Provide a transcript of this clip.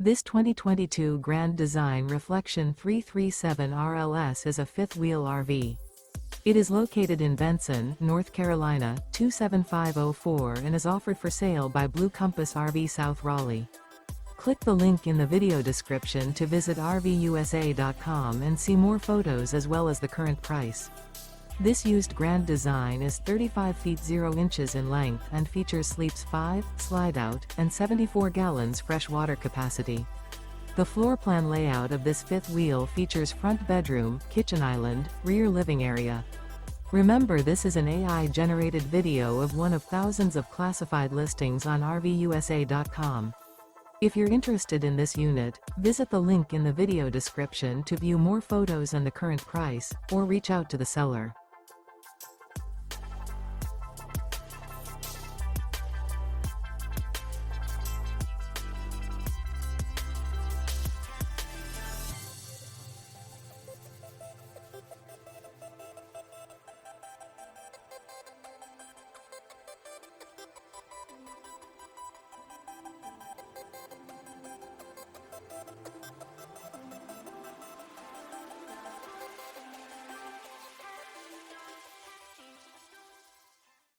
This 2022 Grand Design Reflection 337 RLS is a fifth-wheel RV. It is located in Benson, North Carolina, 27504 and is offered for sale by Blue Compass RV South Raleigh. Click the link in the video description to visit RVUSA.com and see more photos as well as the current price. This used Grand Design is 35 feet 0 inches in length and features sleeps 5, slide-out, and 74 gallons fresh water capacity. The floor plan layout of this fifth wheel features front bedroom, kitchen island, rear living area. Remember, this is an AI-generated video of one of thousands of classified listings on RVUSA.com. If you're interested in this unit, visit the link in the video description to view more photos and the current price, or reach out to the seller.